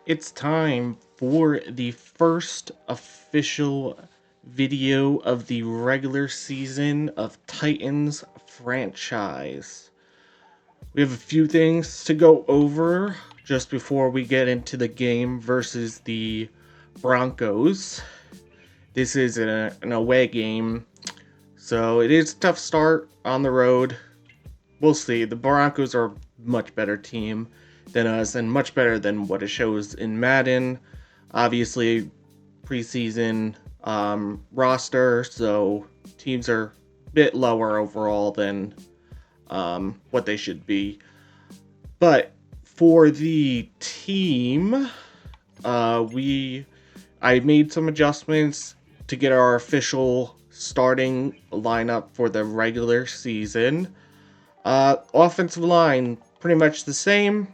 It's time for the first official video of the regular season of Titans franchise. We have a few things to go over just before we get into the game versus the Broncos. This is an away game, so it is a tough start on the road. We'll see. The Broncos are a much better team than us and much better than what it shows in Madden. Obviously, preseason roster, so teams are a bit lower overall than what they should be. But for the team, I made some adjustments to get our official starting lineup for the regular season. Offensive line, pretty much the same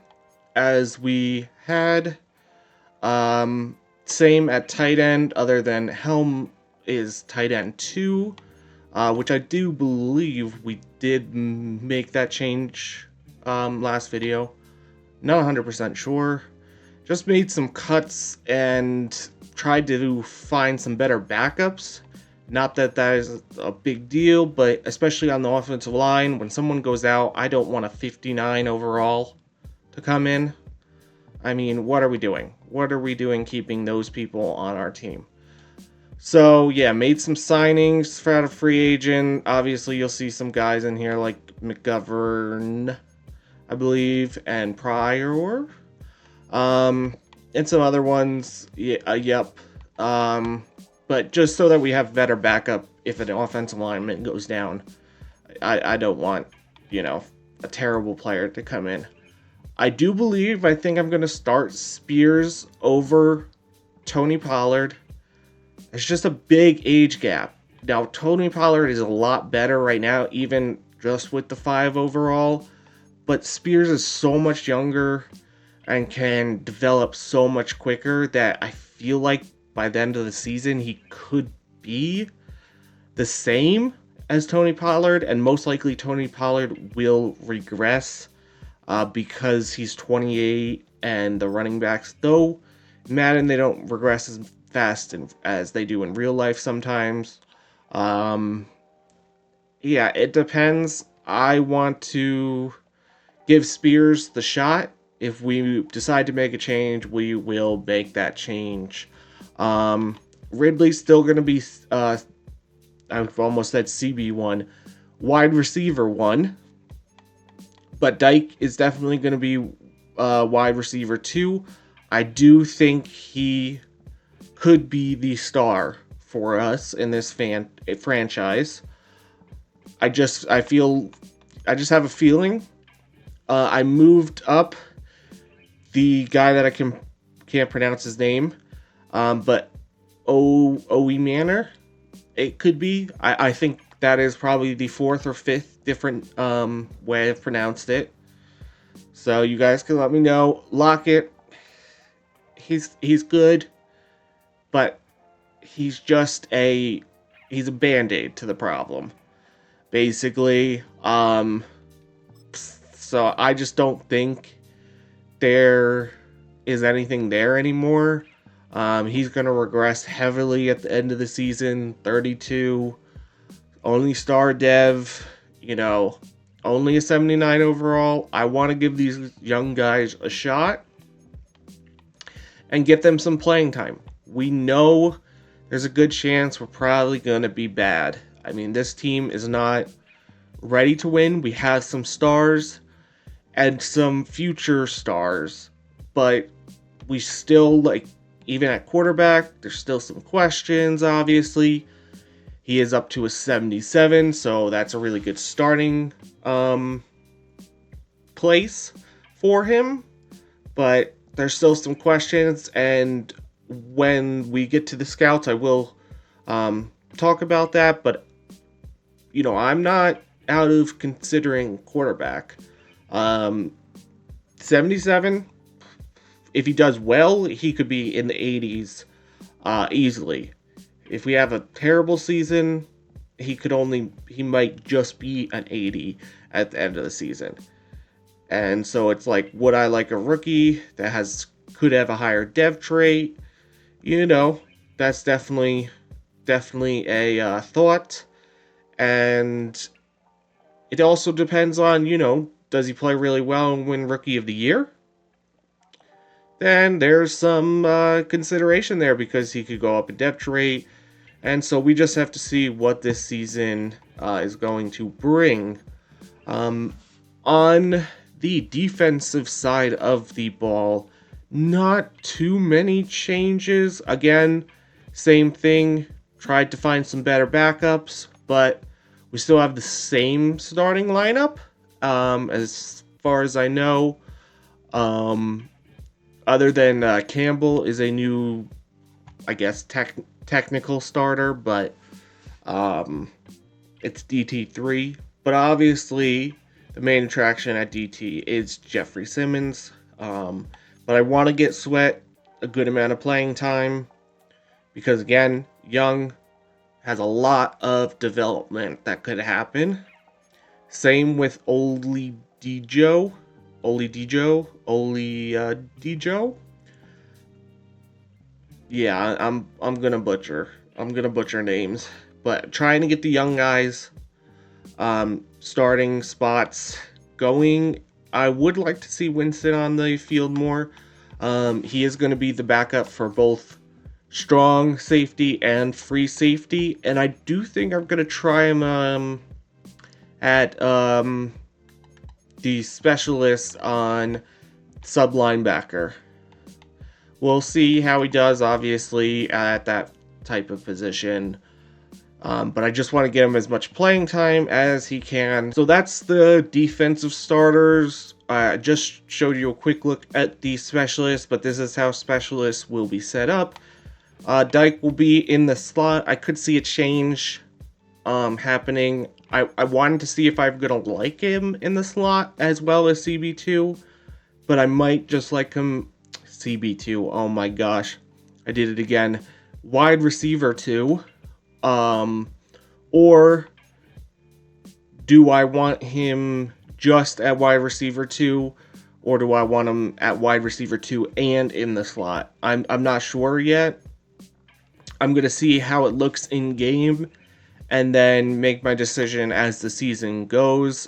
as we had. Same at tight end, other than Helm is tight end 2, which I do believe we did make that change last video. Not 100% sure. Just made some cuts and tried to find some better backups. Not that that is a big deal, but especially on the offensive line, when someone goes out, I don't want a 59 overall to come in. I mean, what are we doing? What are we doing keeping those people on our team? So, yeah, made some signings for out of free agent. Obviously, you'll see some guys in here like McGovern, I believe, and Pryor. And some other ones. Yeah, yep. But just so that we have better backup if an offensive lineman goes down. I don't want, a terrible player to come in. I think I'm going to start Spears over Tony Pollard. It's just a big age gap. Now, Tony Pollard is a lot better right now, even just with the 5 overall. But Spears is so much younger and can develop so much quicker that I feel like by the end of the season, he could be the same as Tony Pollard, and most likely Tony Pollard will regress because he's 28 and the running backs, though Madden, they don't regress as fast as they do in real life sometimes. Yeah, it depends. I want to give Spears the shot. If we decide to make a change, we will make that change. Ridley's still going to be, I've almost said CB1, wide receiver 1. But Dyke is definitely going to be wide receiver 2. I do think he could be the star for us in this franchise. I just have a feeling. I moved up the guy that I can't pronounce his name, but Owe Manor, it could be. I think that is probably the 4th or 5th different way I've pronounced it. So you guys can let me know. Lockett, he's good, but he's a band-aid to the problem, basically. So I just don't think there is anything there anymore. He's going to regress heavily at the end of the season. 32, only star dev, only a 79 overall. I want to give these young guys a shot and get them some playing time. We know there's a good chance we're probably going to be bad. I mean, this team is not ready to win. We have some stars and some future stars, but we still, even at quarterback, there's still some questions, obviously. He is up to a 77, so that's a really good starting place for him. But there's still some questions, and when we get to the scouts, I will talk about that. But, I'm not out of considering quarterback. 77, if he does well, he could be in the 80s easily. If we have a terrible season, he might just be an 80 at the end of the season. And so it's like, would I like a rookie that has could have a higher dev trait. You know, that's definitely a thought. And it also depends on, does he play really well and win Rookie of the Year? Then there's some consideration there because he could go up in depth rate. And so we just have to see what this season is going to bring. Um, on the defensive side of the ball, not too many changes. Again, same thing. Tried to find some better backups, but we still have the same starting lineup. As far as I know, other than Campbell is a new, I guess, technical starter, but it's DT3. But obviously, the main attraction at DT is Jeffrey Simmons. But I want to get Sweat a good amount of playing time because, again, young, has a lot of development that could happen. Same with Oli Dijo. Yeah, I'm gonna butcher. I'm gonna butcher names, but trying to get the young guys starting spots going. I would like to see Winston on the field more. He is going to be the backup for both strong safety and free safety, and I do think I'm going to try him at the specialist on sub linebacker. We'll see how he does, obviously, at that type of position. But I just want to get him as much playing time as he can. So that's the defensive starters. I just showed you a quick look at the specialists, but this is how specialists will be set up. Dyke will be in the slot. I could see a change happening. I wanted to see if I'm going to like him in the slot as well as CB2, but I might just like him CB2. Oh my gosh, I did it again. Wide receiver 2. Or do I want him just at wide receiver 2, or do I want him at wide receiver 2 and in the slot? I'm not sure yet. I'm going to see how it looks in game and then make my decision as the season goes.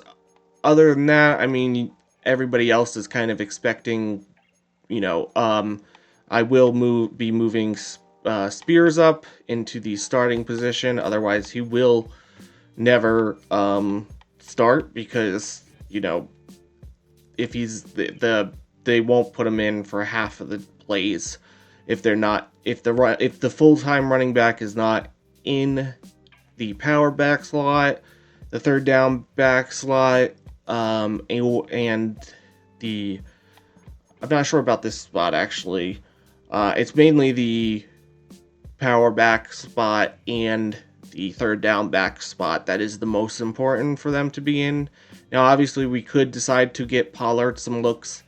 Other than that, I mean, everybody else is kind of expecting, I will be moving Spears up into the starting position. Otherwise, he will never start because, if he's they won't put him in for half of the plays if the full-time running back is not in the power back slot, the third down back slot, and the I'm not sure about this spot actually. It's mainly the power back spot and the third down back spot that is the most important for them to be in. Now, obviously, we could decide to get Pollard some looks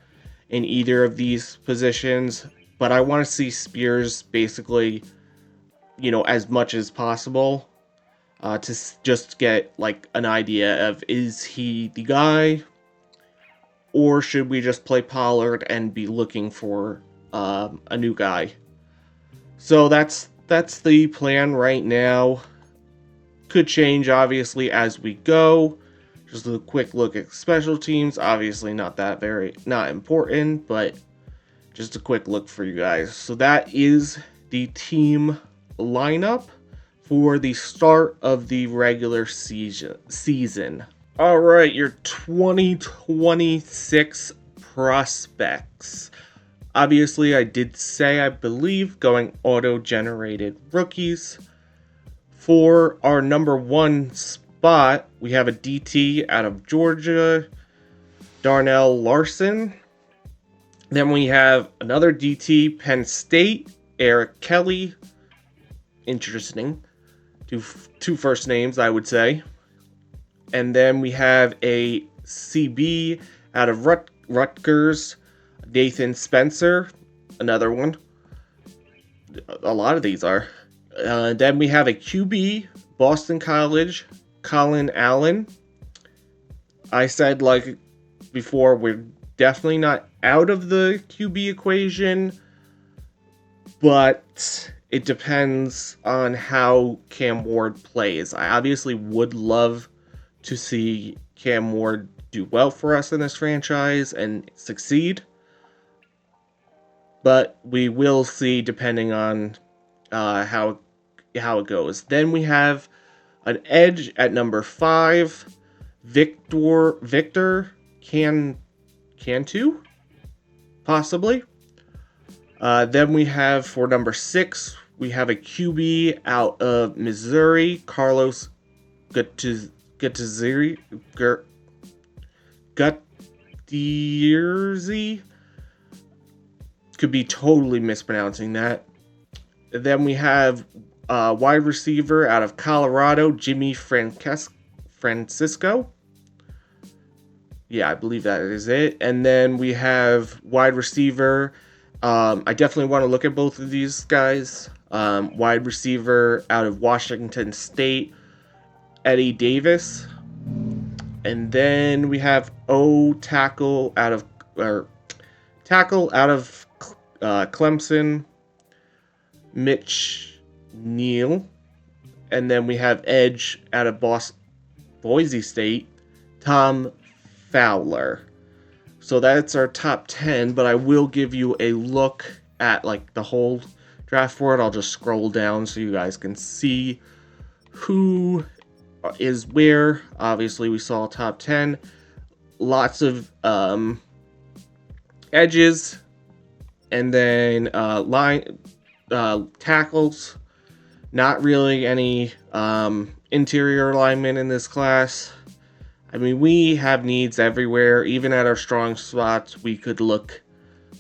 in either of these positions, but I want to see Spears basically, as much as possible to just get like an idea of, is he the guy, or should we just play Pollard and be looking for a new guy? So that's the plan right now. Could change obviously as we go. Just a quick look at special teams. Obviously not important, but just a quick look for you guys. So that is the team lineup for the start of the regular season. All right, your 2026 prospects. Obviously, I did say, I believe, going auto-generated rookies. For our number 1 spot, we have a DT out of Georgia, Darnell Larson. Then we have another DT, Penn State, Eric Kelly. Interesting. Two first names, I would say. And then we have a CB out of Rutgers, Nathan Spencer, another one. A lot of these are. Then we have a QB, Boston College, Colin Allen. I said, like before, we're definitely not out of the QB equation, but it depends on how Cam Ward plays. I obviously would love to see Cam Ward do well for us in this franchise and succeed, but we will see depending on how it goes. Then we have an edge at number 5, Victor Cantu, possibly. Then we have for number 6, we have a QB out of Missouri, Carlos Gutierrez. Could be totally mispronouncing that. Then we have wide receiver out of Colorado, Jimmy Francisco. Yeah, I believe that is it. And then we have wide receiver. I definitely want to look at both of these guys. Wide receiver out of Washington State, Eddie Davis. And then we have tackle out of Clemson, Mitch Neal. And then we have edge out of Boise State, Tom Fowler. So that's our top 10, but I will give you a look at like the whole draft board. I'll just scroll down so you guys can see who is where. Obviously, we saw top 10. Lots of edges, and then tackles. Not really any interior linemen in this class. I mean, we have needs everywhere. Even at our strong spots, we could look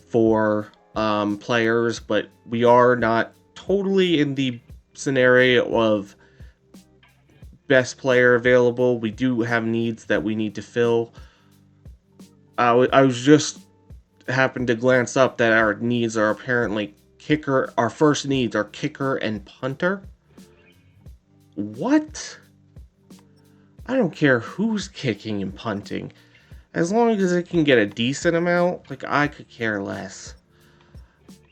for players, but we are not totally in the scenario of best player available. We do have needs that we need to fill. I was just happened to glance up that our needs are apparently kicker. Our first needs are kicker and punter. What? I don't care who's kicking and punting. As long as it can get a decent amount, like, I could care less.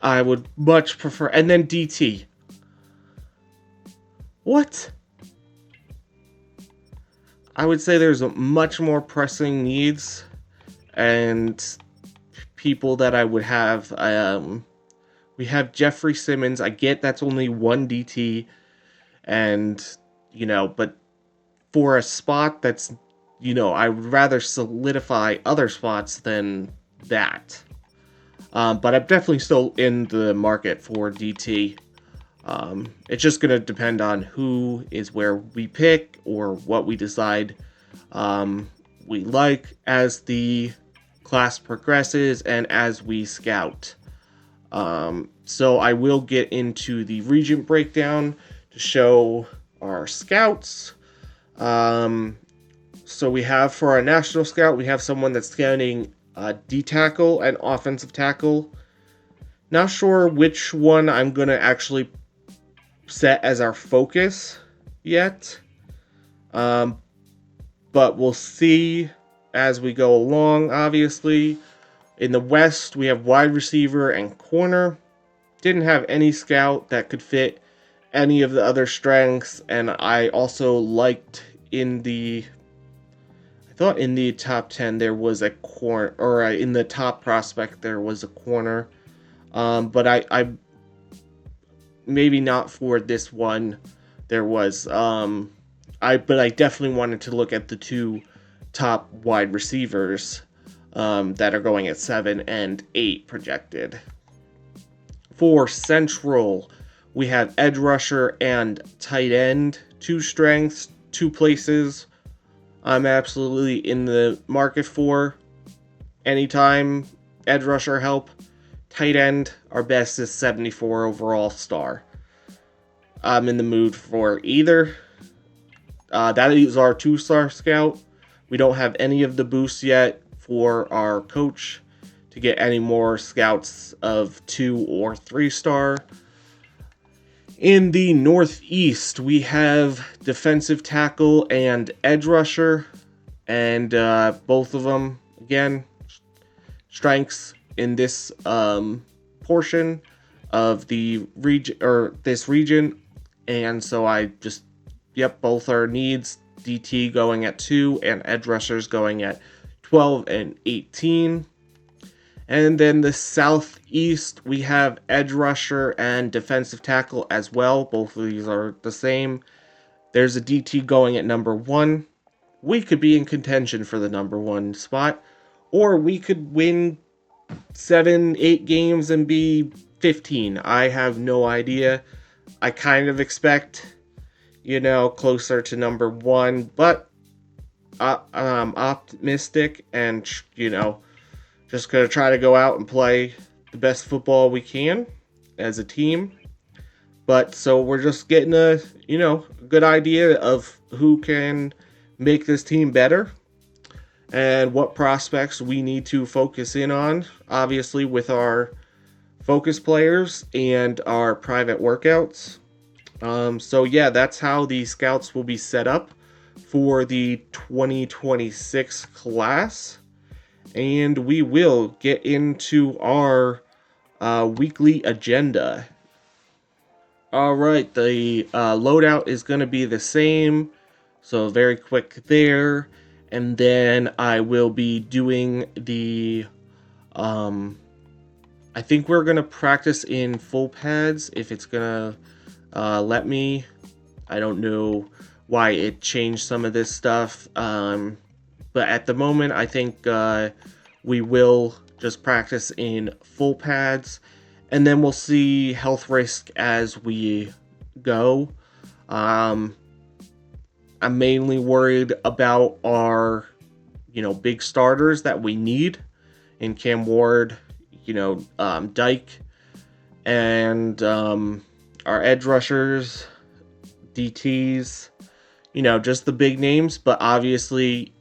I would much prefer... And then DT. What? I would say there's a much more pressing needs and people that I would have. We have Jeffrey Simmons. I get that's only one DT, and, you know, but for a spot that's, you know, I would rather solidify other spots than that. But I'm definitely still in the market for DT. It's just going to depend on who is where we pick or what we decide we like as the class progresses and as we scout. So I will get into the region breakdown to show our scouts. So we have for our national scout, we have someone that's scouting D-tackle and offensive tackle. Not sure which one I'm going to actually set as our focus yet. But we'll see as we go along, obviously. In the West, we have wide receiver and corner. Didn't have any scout that could fit any of the other strengths, and I also liked in the top 10 there was a corner, or in the top prospect there was a corner, but I maybe not for this one. There was but I definitely wanted to look at the two top wide receivers that are going at 7 and 8 projected. For Central, we have edge rusher and tight end, 2 strengths, 2 places I'm absolutely in the market for. Anytime edge rusher help. Tight end, our best is 74 overall star. I'm in the mood for either. That is our 2-star scout. We don't have any of the boosts yet for our coach to get any more scouts of 2 or 3-star. In the Northeast, we have defensive tackle and edge rusher, and both of them, again, strengths in this portion of the region, or this region, and so I just, yep, both are needs. DT going at 2 and edge rushers going at 12 and 18. And then the southeast, we have edge rusher and defensive tackle as well. Both of these are the same. There's a DT going at number 1. We could be in contention for the number 1 spot, or we could win 7-8 games and be 15. I have no idea. I kind of expect, closer to number 1, but I'm optimistic and, just going to try to go out and play the best football we can as a team. But so we're just getting a good idea of who can make this team better and what prospects we need to focus in on, obviously with our focus players and our private workouts. So yeah, that's how the scouts will be set up for the 2026 class. And we will get into our weekly agenda. Alright, the loadout is going to be the same, so very quick there. And then I will be doing the, I think we're going to practice in full pads if it's going to let me. I don't know why it changed some of this stuff. But at the moment, I think we will just practice in full pads, and then we'll see health risk as we go. I'm mainly worried about our, big starters that we need in Cam Ward, Dyke, and our edge rushers, DTs, just the big names, but obviously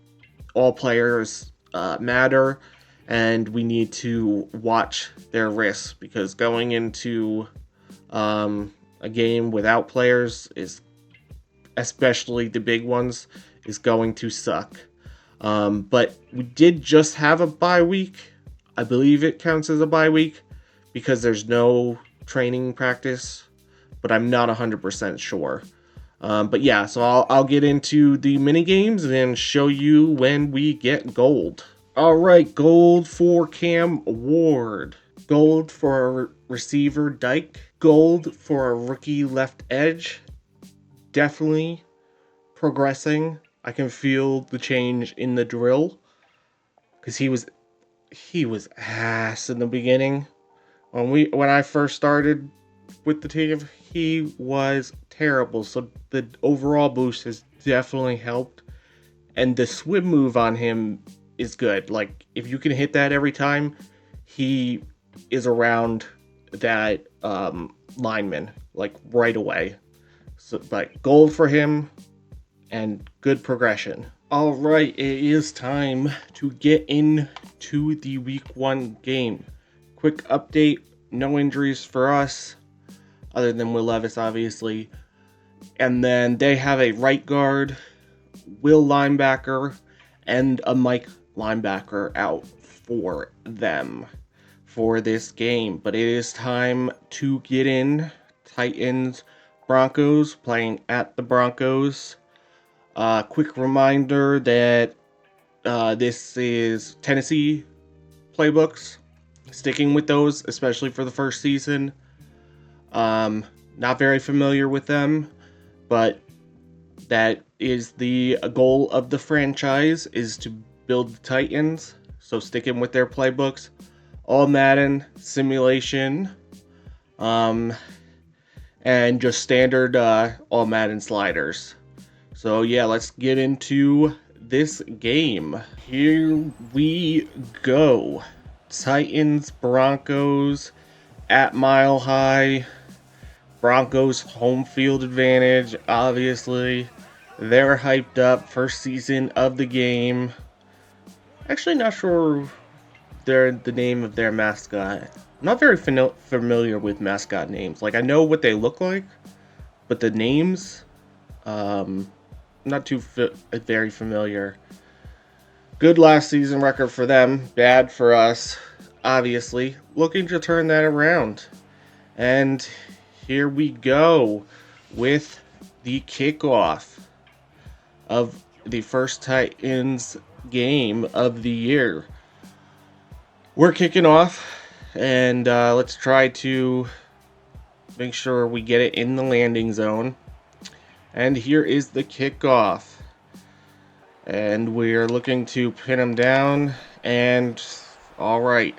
all players matter, and we need to watch their risks, because going into a game without players, is, especially the big ones, is going to suck. But we did just have a bye week. I believe it counts as a bye week because there's no training practice, but I'm not 100% sure. But yeah, so I'll get into the mini games and show you when we get gold. All right, gold for Cam Ward, gold for a receiver Dyke, gold for a rookie left edge. Definitely progressing. I can feel the change in the drill, because he was ass in the beginning. When I first started with the team, he was terrible. So the overall boost has definitely helped, and the swim move on him is good. Like, if you can hit that every time, he is around that lineman like right away. So, like, gold for him and good progression. All right, it is time to get into the week 1 game. Quick update: no injuries for us, other than Will Levis, obviously. And then they have a right guard, Will linebacker, and a Mike linebacker out for them for this game. But it is time to get in. Titans, Broncos, playing at the Broncos. Quick reminder that this is Tennessee playbooks. Sticking with those, especially for the first season. Not very familiar with them, but that is the goal of the franchise, is to build the Titans. So sticking with their playbooks, all Madden simulation, and just standard all Madden sliders. So yeah, let's get into this game. Here we go. Titans, Broncos at Mile High. Broncos home field advantage, obviously. They're hyped up. First season of the game. Actually, not sure the name of their mascot. I'm not very familiar with mascot names. Like, I know what they look like, but the names, not too very familiar. Good last season record for them, bad for us, obviously. Looking to turn that around. And here we go with the kickoff of the first Titans game of the year. We're kicking off, and let's try to make sure we get it in the landing zone. And here is the kickoff. And we're looking to pin them down. And all right,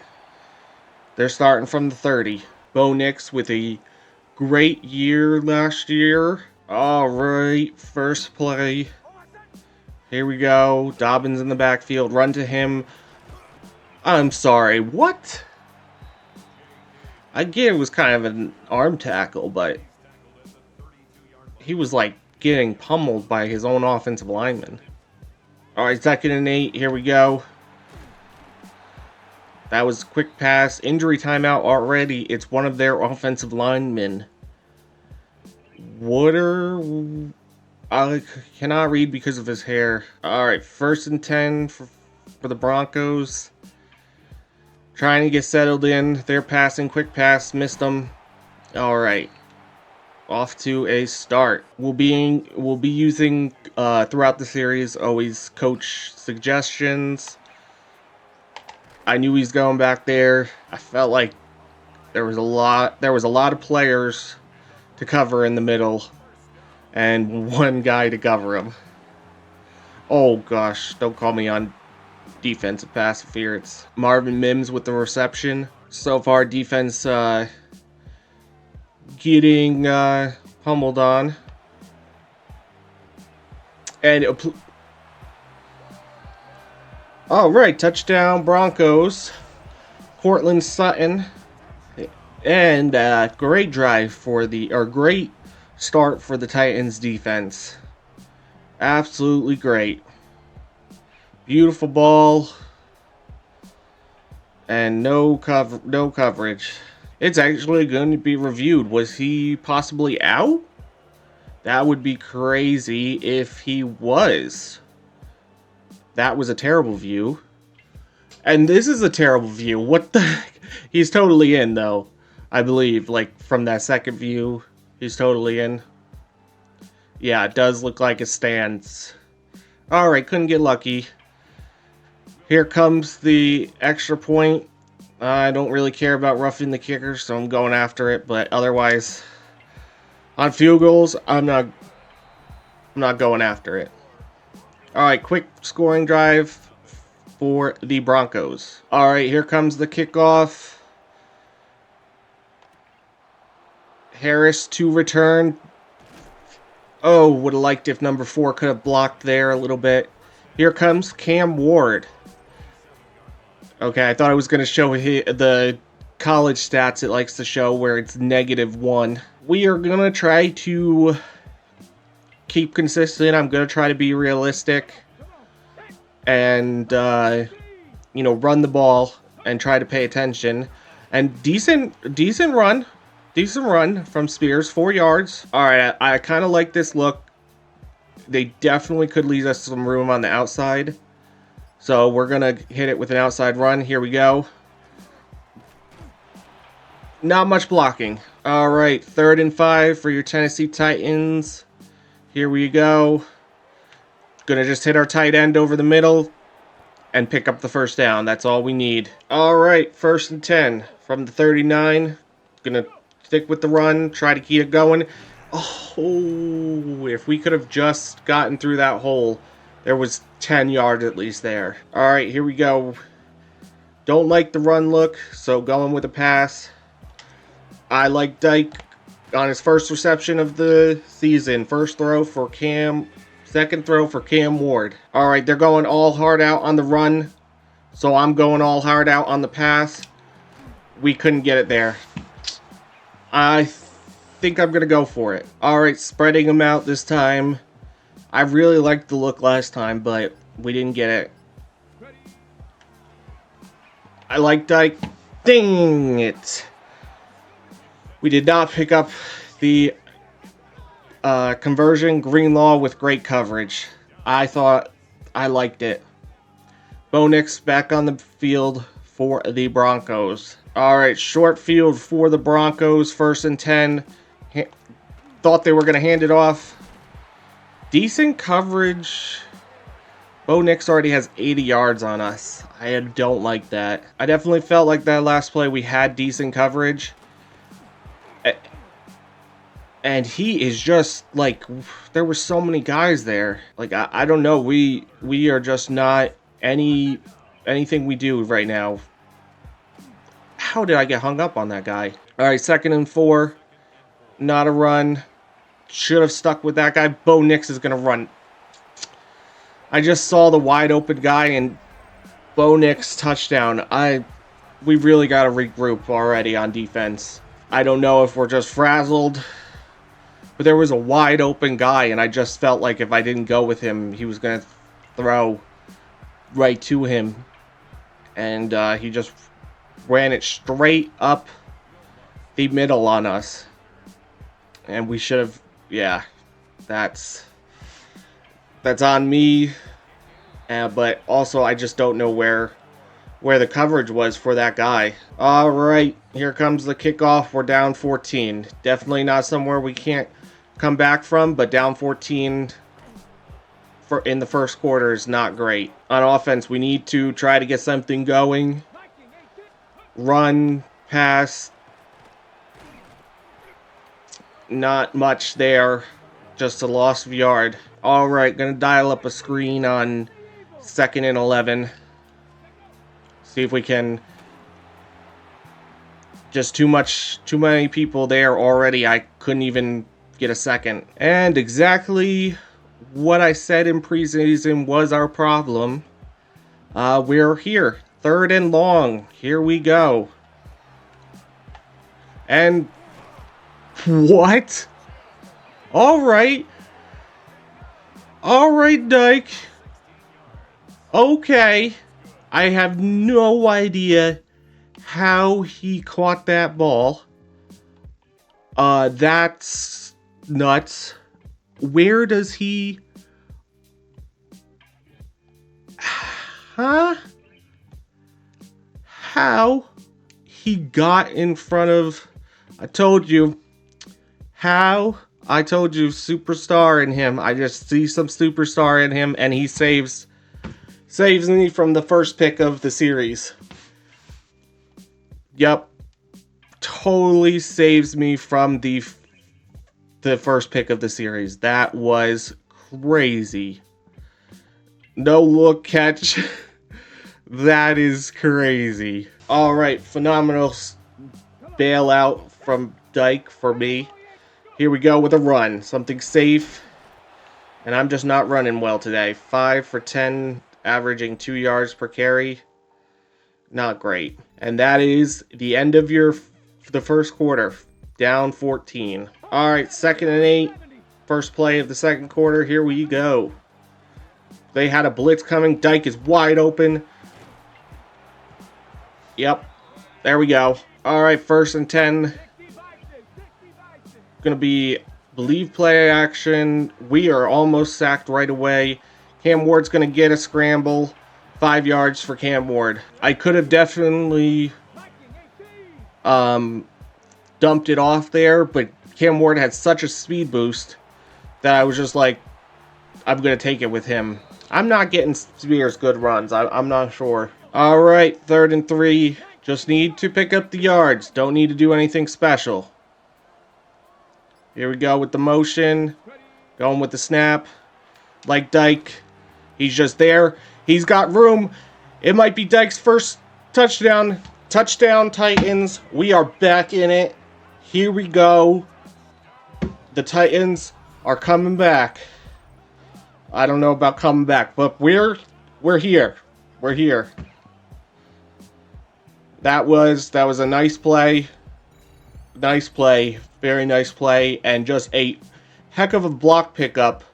they're starting from the 30. Bo Nix with a great year last year. All right, first play. Here we go. Dobbins in the backfield. Run to him. I'm sorry, what? I get it was kind of an arm tackle, but he was like getting pummeled by his own offensive lineman. All right, 2nd and 8. Here we go. That was a quick pass. Injury timeout already. It's one of their offensive linemen. I cannot read because of his hair. All right, 1st and 10 for the Broncos. Trying to get settled in. They're passing. Quick pass. Missed them. All right. Off to a start. We'll be using throughout the series always coach suggestions. I knew he's going back there. I felt like there was a lot of players to cover in the middle and one guy to cover him. Oh gosh, don't call me on defensive pass interference. Marvin Mims with the reception. So far defense getting pummeled on. And all right, touchdown Broncos. Cortland Sutton. And great drive great start for the Titans defense. Absolutely great. Beautiful ball. And no coverage. It's actually going to be reviewed. Was he possibly out? That would be crazy if he was. That was a terrible view. And this is a terrible view. What the heck? He's totally in, though. I believe, like, from that second view, he's totally in. Yeah, it does look like it stands. Alright, couldn't get lucky. Here comes the extra point. I don't really care about roughing the kicker, so I'm going after it. But otherwise, on field goals, I'm not going after it. Alright, quick scoring drive for the Broncos. Alright, here comes the kickoff. Harris to return. Oh, would have liked if number 4 could have blocked there a little bit. Here comes Cam Ward. Okay, I thought I was going to show the college stats it likes to show where it's -1. We are going to try to keep consistent. I'm going to try to be realistic. And, run the ball and try to pay attention. And decent run. Decent run from Spears, 4 yards. All right, I kind of like this look. They definitely could leave us some room on the outside. So we're going to hit it with an outside run. Here we go. Not much blocking. All right, 3rd and 5 for your Tennessee Titans. Here we go. Going to just hit our tight end over the middle and pick up the first down. That's all we need. All right, 1st and 10 from the 39. Going to stick with the run, try to keep it going. Oh, if we could have just gotten through that hole, there was 10 yards at least there. All right, here we go. Don't like the run look, so going with a pass. I like Dyke on his first reception of the season. First throw for Cam, second throw for Cam Ward. All right, they're going all hard out on the run, so I'm going all hard out on the pass. We couldn't get it there. I think I'm going to go for it. All right, spreading them out this time. I really liked the look last time, but we didn't get it. I like Dyke. Dang it. We did not pick up the conversion. Greenlaw with great coverage. I thought I liked it. Bo Nix back on the field for the Broncos. All right, short field for the Broncos, 1st and 10. Thought they were going to hand it off. Decent coverage. Bo Nix already has 80 yards on us. I don't like that. I definitely felt like that last play we had decent coverage. And he is just, like, there were so many guys there. Like, I don't know. We are just not anything we do right now. How did I get hung up on that guy? All right, 2nd and 4. Not a run. Should have stuck with that guy. Bo Nix is going to run. I just saw the wide open guy and Bo Nix touchdown. We really got to regroup already on defense. I don't know if we're just frazzled, but there was a wide open guy and I just felt like if I didn't go with him, he was going to throw right to him. And he just ran it straight up the middle on us. And we should have, yeah, that's on me. But also, I just don't know where the coverage was for that guy. All right, here comes the kickoff. We're down 14. Definitely not somewhere we can't come back from, but down 14 in the first quarter is not great. On offense, we need to try to get something going. Run, pass. Not much there. Just a loss of yard. All right, gonna dial up a screen on 2nd and 11. See if we can. Just too many people there already. I couldn't even get a second. And exactly what I said in preseason was our problem. We're here. 3rd and long. Here we go. And what? All right. All right, Dyke. Okay. I have no idea how he caught that ball. That's nuts. Where does he... Huh? How he got in front of... I told you. How? I told you, superstar in him. I just see some superstar in him, and he saves me from the first pick of the series. Yep. Totally saves me from the first pick of the series. That was crazy. No look catch. That is crazy. All right, phenomenal bailout from Dyke for me. Here we go with a run. Something safe. And I'm just not running well today. 5 for 10, averaging 2 yards per carry. Not great. And that is the end of the first quarter. Down 14. All right, 2nd and 8. First play of the second quarter. Here we go. They had a blitz coming. Dyke is wide open. Yep. There we go. All right, 1st and 10. Going to be, believe, play action. We are almost sacked right away. Cam Ward's going to get a scramble. 5 yards for Cam Ward. I could have definitely dumped it off there, but Cam Ward had such a speed boost that I was just like, I'm going to take it with him. I'm not getting Spears good runs. I'm not sure. All right, 3rd and 3. Just need to pick up the yards. Don't need to do anything special. Here we go with the motion. Going with the snap. Like Dyke. He's just there. He's got room. It might be Dyke's first touchdown. Touchdown, Titans. We are back in it. Here we go. The Titans are coming back. I don't know about coming back, but we're here. We're here. That was a nice play. Nice play. Very nice play. And just a heck of a block pickup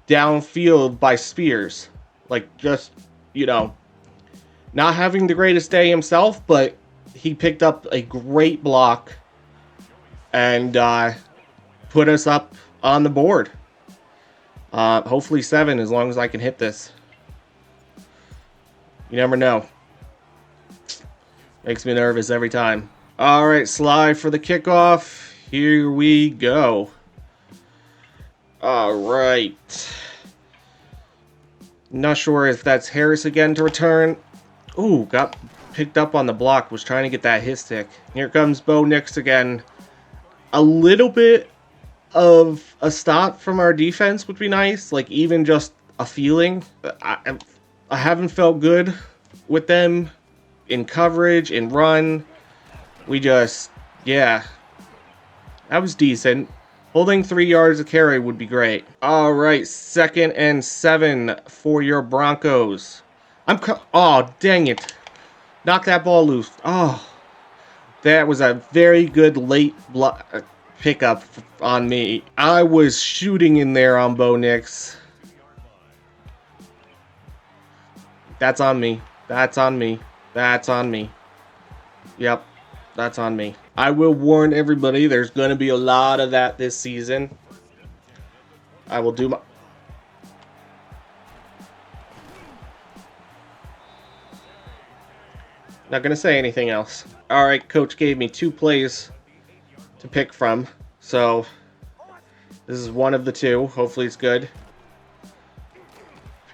downfield by Spears. Like, just, not having the greatest day himself, but he picked up a great block and put us up on the board. Hopefully 7, as long as I can hit this. You never know. Makes me nervous every time. All right, slide for the kickoff. Here we go. All right. Not sure if that's Harris again to return. Ooh, got picked up on the block. Was trying to get that hit stick. Here comes Bo Nix again. A little bit of a stop from our defense would be nice. Like, even just a feeling. I haven't felt good with them in coverage, in run. We just, yeah. That was decent. Holding 3 yards of carry would be great. All right, 2nd and 7 for your Broncos. Oh, dang it. Knock that ball loose. Oh, that was a very good late pickup on me. I was shooting in there on Bo Nix. That's on me. That's on me. That's on me. Yep, that's on me. I will warn everybody, there's going to be a lot of that this season. I will do my... Not going to say anything else. Alright, coach gave me 2 plays to pick from. So, this is one of the 2. Hopefully it's good.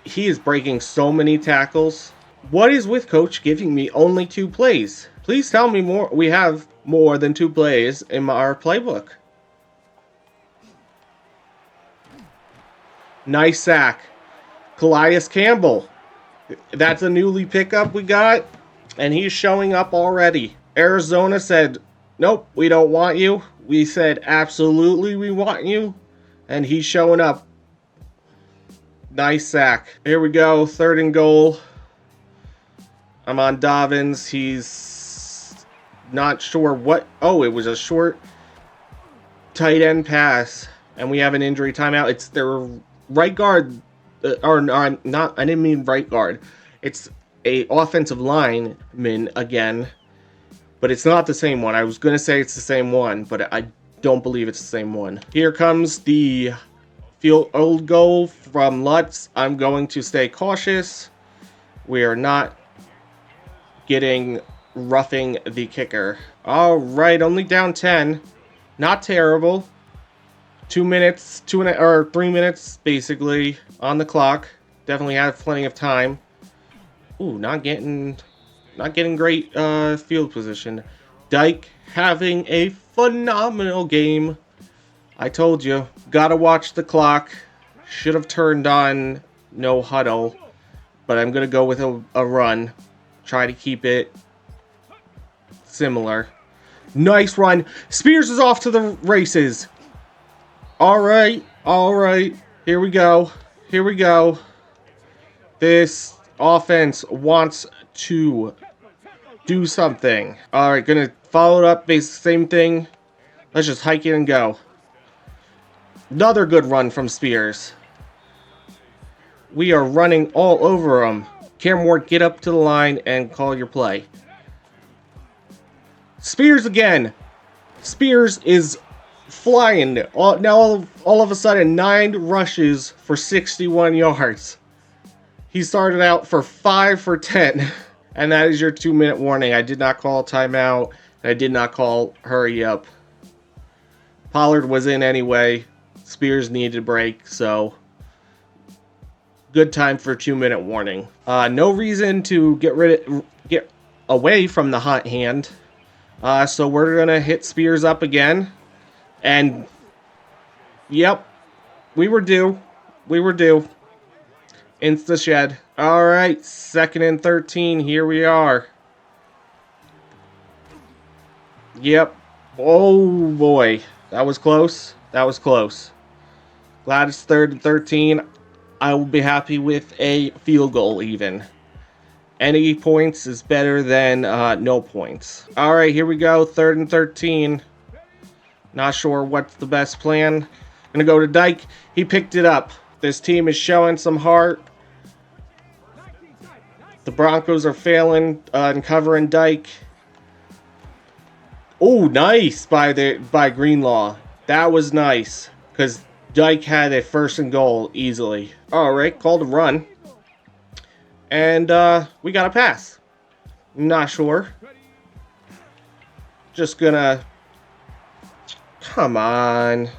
He is breaking so many tackles. What is with coach giving me only 2 plays? Please tell me more. We have more than 2 plays in our playbook. Nice sack. Calais Campbell. That's a newly pickup we got. And he's showing up already. Arizona said, nope, we don't want you. We said, absolutely, we want you. And he's showing up. Nice sack. Here we go. 3rd and goal. I'm on Dobbins. He's not sure what. Oh, it was a short tight end pass. And we have an injury timeout. It's their right guard. Or no, not. I didn't mean right guard. It's a offensive lineman again. But it's not the same one. I was going to say it's the same one. But I don't believe it's the same one. Here comes the field goal from Lutz. I'm going to stay cautious. We are not roughing the kicker. All right, only down 10. Not terrible. 2 minutes, 3 minutes basically on the clock. Definitely have plenty of time. Ooh, not getting great field position. Dyke having a phenomenal game. I told you, gotta watch the clock. Should have turned on no huddle, but I'm gonna go with a run. Try to keep it similar. Nice run. Spears is off to the races. All right. Here we go. This offense wants to do something. All right, gonna follow it up. Same thing. Let's just hike it and go. Another good run from Spears. We are running all over them. Cam Ward, get up to the line and call your play. Spears again. Spears is flying. Now all of a sudden, 9 rushes for 61 yards. He started out for 5 for 10. And that is your 2-minute warning. I did not call timeout. And I did not call hurry up. Pollard was in anyway. Spears needed a break, so good time for a 2-minute warning. No reason to get away from the hot hand. So we're gonna hit Spears up again, and yep, we were due. Insta shed. All right, 2nd and 13. Here we are. Yep. Oh boy, that was close. Glad it's 3rd and 13. I will be happy with a field goal even. Any points is better than no points. All right, here we go. 3rd and 13. Not sure what's the best plan. Gonna go to Dyke. He picked it up. This team is showing some heart. The Broncos are failing in covering Dyke. Oh, nice by Greenlaw. That was nice because Dyke had a 1st and goal easily. All right, called a run. And we got a pass. Not sure. Just gonna... Come on.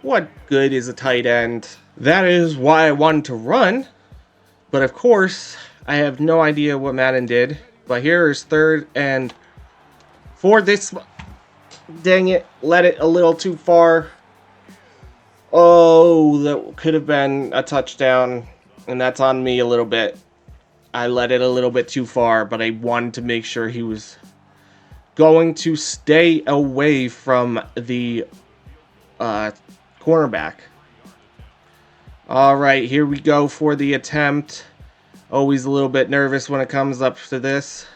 What good is a tight end? That is why I wanted to run. But of course, I have no idea what Madden did. But here is 3rd and 4. This... Dang it. Let it a little too far. Oh, that could have been a touchdown. And that's on me a little bit. I let it a little bit too far, but I wanted to make sure he was going to stay away from the cornerback. All right, here we go for the attempt. Always a little bit nervous when it comes up to this.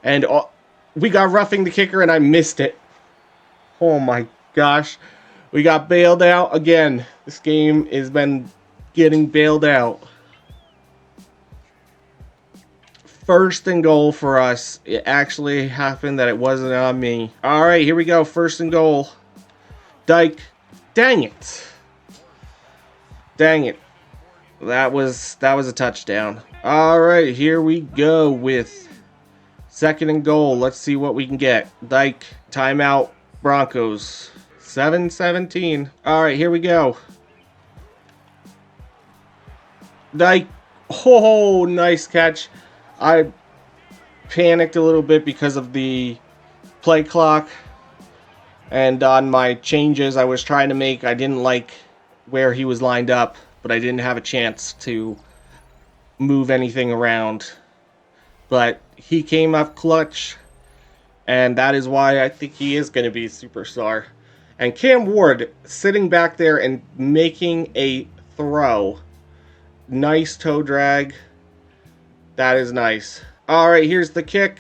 And we got roughing the kicker, and I missed it. Oh my gosh. We got bailed out again. This game has been getting bailed out. 1st and goal for us. It actually happened that it wasn't on me. All right, here we go. 1st and goal. Dyke. Dang it. Dang it. That was a touchdown. All right, here we go with 2nd and goal. Let's see what we can get. Dyke. Timeout. Broncos. 7-17. All right, here we go. Dyke. Oh, nice catch. I panicked a little bit because of the play clock, and on my changes I was trying to make, I didn't like where he was lined up, but I didn't have a chance to move anything around. But he came up clutch, and that is why I think he is going to be a superstar. And Cam Ward sitting back there and making a throw. Nice toe drag. That is nice. All right, here's the kick.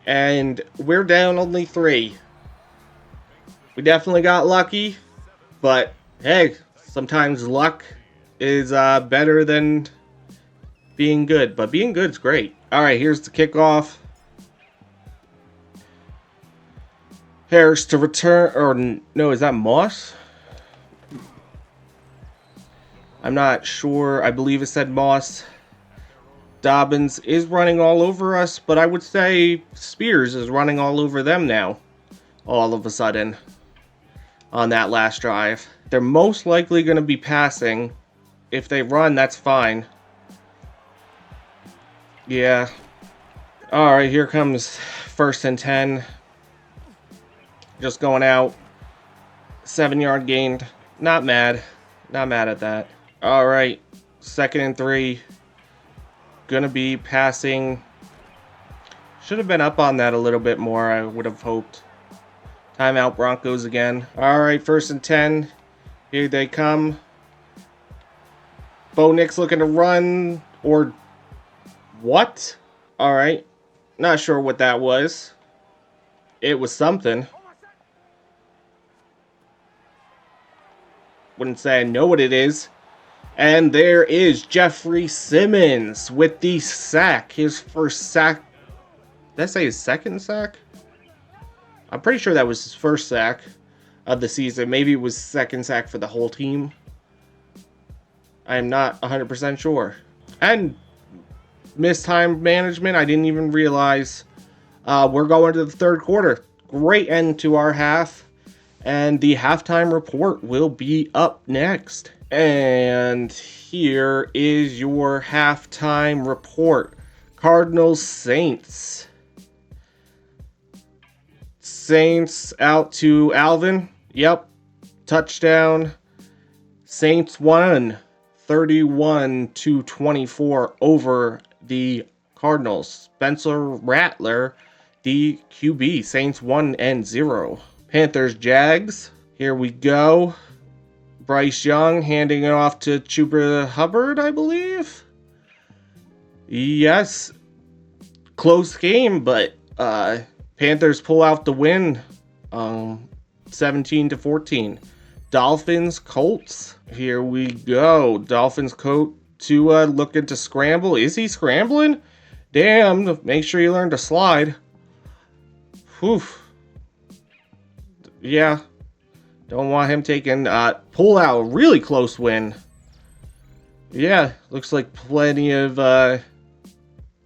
And we're down only 3. We definitely got lucky. But, hey, sometimes luck is better than being good. But being good's great. All right, here's the kickoff. Harris to return. Or, no, is that Moss? I'm not sure. I believe it said Moss. Dobbins is running all over us, but I would say Spears is running all over them now. All of a sudden. On that last drive. They're most likely going to be passing. If they run, that's fine. Yeah. Alright, here comes 1st and 10. Just going out. 7-yard gained. Not mad. Not mad at that. Alright, 2nd and 3. Gonna be passing. Should have been up on that a little bit more, I would have hoped. Timeout Broncos again. Alright, 1st and 10. Here they come. Bo Nix looking to run. Or what? Alright. Not sure what that was. It was something. Wouldn't say I know what it is. And there is Jeffrey Simmons with the sack. His 1st sack. Did I say his 2nd sack? I'm pretty sure that was his 1st sack of the season. Maybe it was 2nd sack for the whole team. I am not 100% sure. And missed time management. I didn't even realize. We're going to the 3rd quarter. Great end to our half. And the halftime report will be up next. And here is your halftime report. Cardinals Saints. Saints out to Alvin. Yep. Touchdown. Saints won 31-24 over the Cardinals. Spencer Rattler, the QB. Saints 1-0. Panthers Jags. Here we go. Bryce Young handing it off to Chuba Hubbard, I believe. Yes. Close game, but Panthers pull out the win. 17-14. Dolphins Colts. Here we go. Dolphins coach Tua looking to scramble. Is he scrambling? Damn. Make sure you learn to slide. Whew. Yeah. Don't want him taking pull out. Really close win. Yeah, looks like plenty of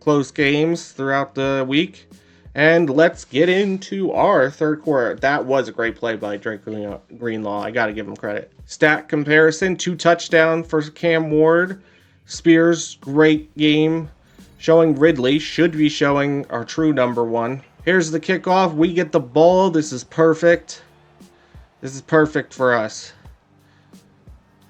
close games throughout the week. And let's get into our third quarter. That was a great play by Drake Greenlaw. I got to give him credit. Stat comparison, 2 touchdowns for Cam Ward. Spears, great game. Showing Ridley, should be showing our true number one. Here's the kickoff. We get the ball. This is perfect. This is perfect for us.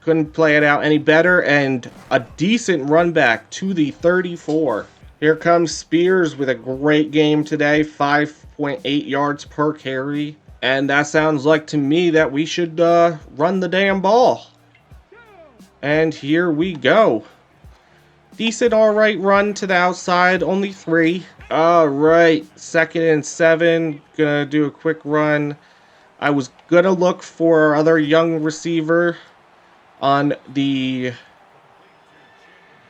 Couldn't play it out any better. And a decent run back to the 34. Here comes Spears with a great game today, 5.8 yards per carry. And that sounds like to me that we should run the damn ball. And here we go. Decent, alright run to the outside, only 3. Alright, 2nd and 7. Gonna do a quick run. I was gonna look for our other young receiver on the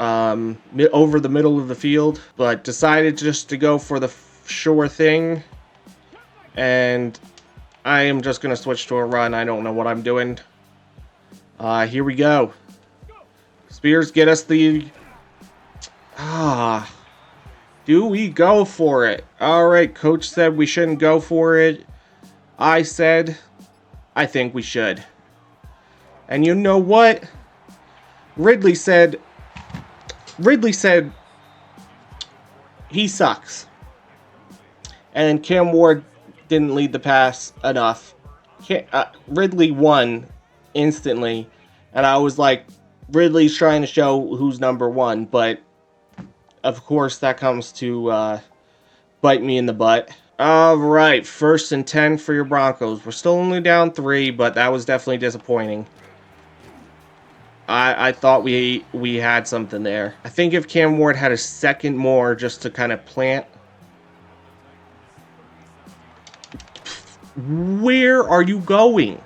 over the middle of the field, but decided just to go for the sure thing, and I am just gonna switch to a run. I don't know what I'm doing. Here we go. Spears, get us the do we go for it? Alright, coach said we shouldn't go for it. I said I think we should. And you know what? Ridley said he sucks. And Cam Ward didn't lead the pass enough. Ridley won instantly. And I was like, Ridley's trying to show who's number one. But, of course, that comes to bite me in the butt. Alright, 1st and 10 for your Broncos. We're still only down 3, but that was definitely disappointing. I thought we had something there. I think if Cam Ward had a second more just to kind of plant. Where are you going?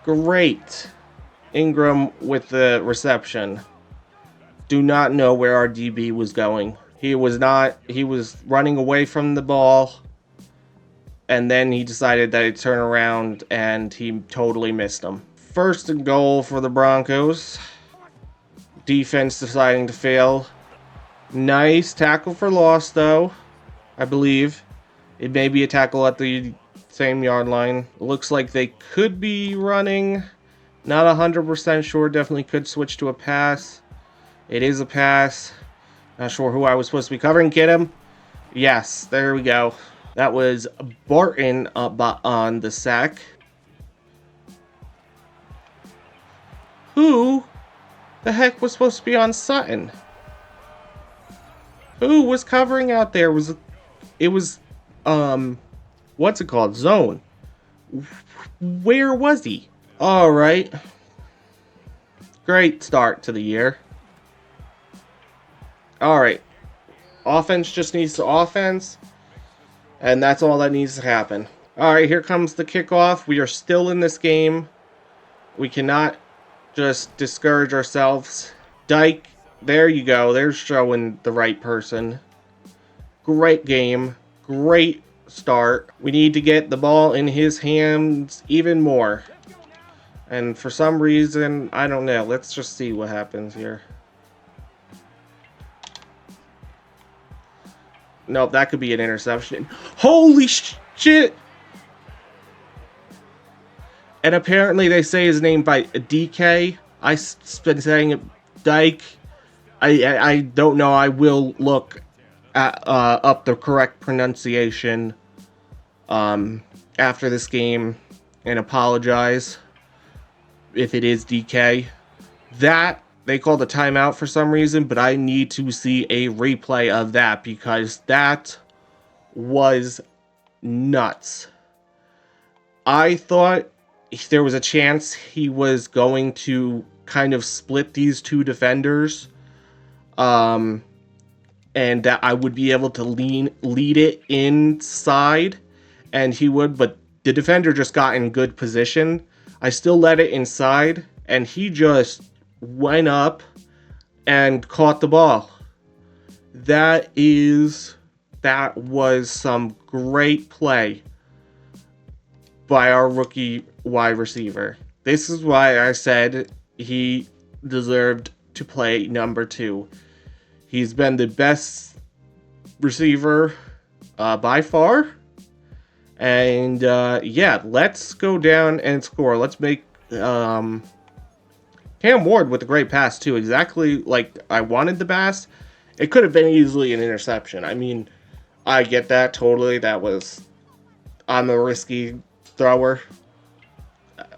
Great. Ingram with the reception. Do not know where our DB was going. He was running away from the ball. And then he decided that he'd turn around and he totally missed him. 1st and goal for the Broncos. Defense deciding to fail. Nice tackle for loss, though. I believe. It may be a tackle at the same yard line. Looks like they could be running. Not 100% sure. Definitely could switch to a pass. It is a pass. Not sure who I was supposed to be covering. Get him. Yes, there we go. That was Barton on the sack. Who the heck was supposed to be on Sutton? Who was covering out there? It was what's it called? Zone. Where was he? All right. Great start to the year. All right. Offense just needs to offense, and that's all that needs to happen. All right, here comes the kickoff. We are still in this game. We cannot just discourage ourselves. Dyke, there you go. They're showing the right person. Great game. Great start. We need to get the ball in his hands even more. And for some reason, I don't know. Let's just see what happens here. Nope, that could be an interception. Holy shit! And apparently they say his name by DK. I've been saying it Dyke. I don't know. I will look at, up the correct pronunciation after this game and apologize if it is DK. That they called a timeout for some reason, but I need to see a replay of that because that was nuts. I thought there was a chance he was going to kind of split these two defenders, and that I would be able to lead it inside, and he would, but the defender just got in good position. I still let it inside, and he just went up and caught the ball. That was some great play by our rookie wide receiver. This is why I said he deserved to play number 2. He's been the best receiver by far. And yeah, let's go down and score. Let's make Cam Ward with a great pass too. Exactly like I wanted the pass. It could have been easily an interception. I mean, I get that totally. That was, I'm a risky thrower.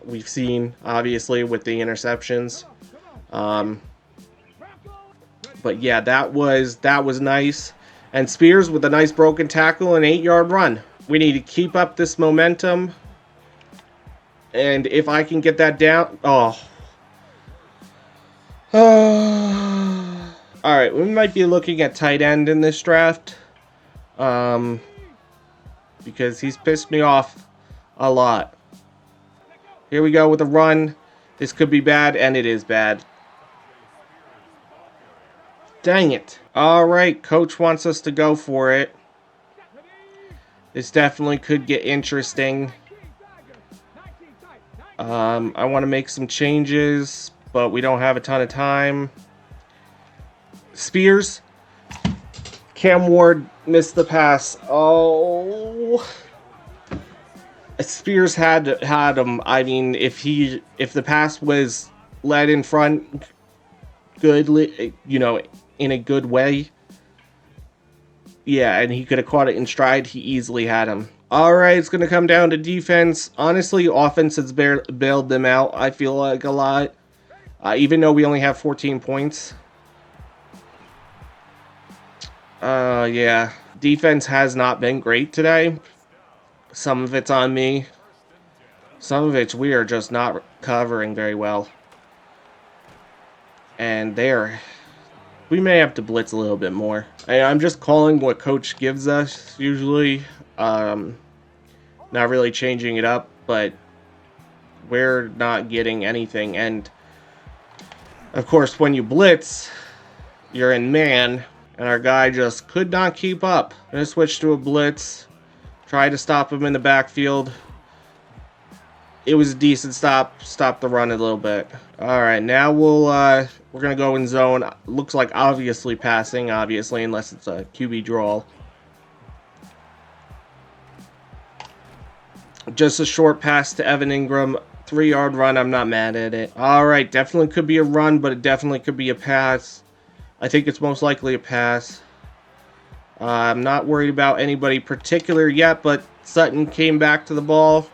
We've seen obviously with the interceptions. But yeah, that was nice. And Spears with a nice broken tackle and 8-yard run. We need to keep up this momentum. And if I can get that down... Oh. Alright, we might be looking at tight end in this draft. Because he's pissed me off a lot. Here we go with a run. This could be bad, and it is bad. Dang it. Alright, coach wants us to go for it. This definitely could get interesting. I want to make some changes, but we don't have a ton of time. Spears. Cam Ward missed the pass. Oh. Spears had him. I mean, if the pass was led in front goodly, you know, in a good way, yeah, and he could have caught it in stride, he easily had him. Alright, it's going to come down to defense. Honestly, offense has bailed them out, I feel like, a lot. Even though we only have 14 points. Yeah. Defense has not been great today. Some of it's on me. Some of it's we are just not covering very well. And we may have to blitz a little bit more. I'm just calling what coach gives us, usually. Not really changing it up, but we're not getting anything. And, of course, when you blitz, you're in man, and our guy just could not keep up. I'm going to switch to a blitz. Try to stop him in the backfield. It was a decent stop. Stop the run a little bit. Alright, now we're going to go in zone. Looks like obviously passing, obviously, unless it's a QB draw. Just a short pass to Evan Ingram. 3-yard run. I'm not mad at it. Alright, definitely could be a run, but it definitely could be a pass. I think it's most likely a pass. I'm not worried about anybody particular yet, but Sutton came back to the ball.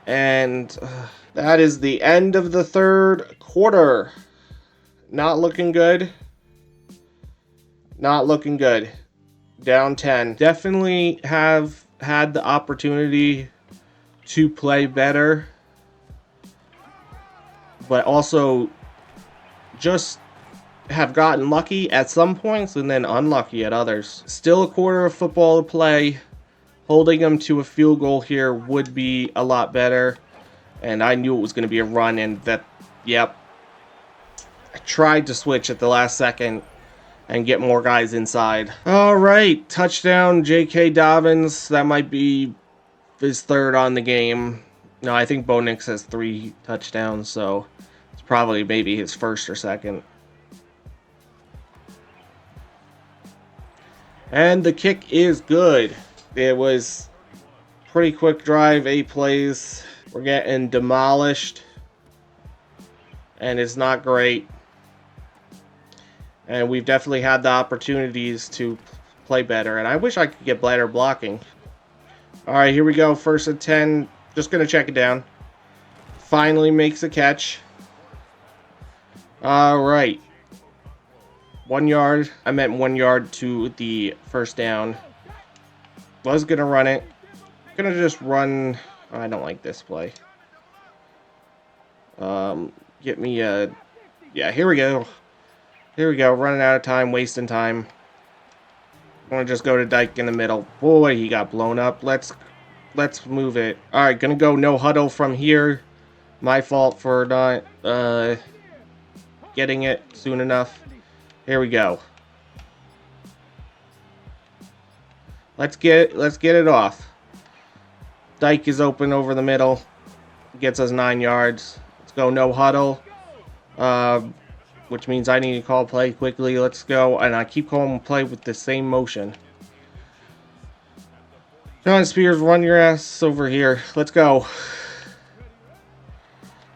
And that is the end of the third quarter. Not looking good. Not looking good. Down 10. Definitely have had the opportunity to play better. But also just have gotten lucky at some points and then unlucky at others. Still a quarter of football to play. Holding them to a field goal here would be a lot better. And I knew it was going to be a run, and that, yep. I tried to switch at the last second and get more guys inside. Alright, touchdown J.K. Dobbins. That might be his third on the game. No, I think Bo Nix has 3 touchdowns, so it's probably maybe his first or second. And the kick is good. It was pretty quick drive, 8 plays. We're getting demolished. And it's not great. And we've definitely had the opportunities to play better. And I wish I could get better blocking. Alright, here we go. First and 10. Just going to check it down. Finally makes a catch. Alright. 1 yard. I meant 1 yard to the first down. Was going to run it. Going to just run. Oh, I don't like this play. Get me a... Yeah, here we go. Here we go. Running out of time. Wasting time. I'm going to just go to Dyke in the middle. Boy, he got blown up. Let's move it. Alright, going to go no huddle from here. My fault for not getting it soon enough. Here we go. Let's get it off. Dyke is open over the middle. Gets us 9 yards. Let's go no huddle. Uh, which means I need to call play quickly. Let's go. And I keep calling play with the same motion. John Spears, run your ass over here. Let's go.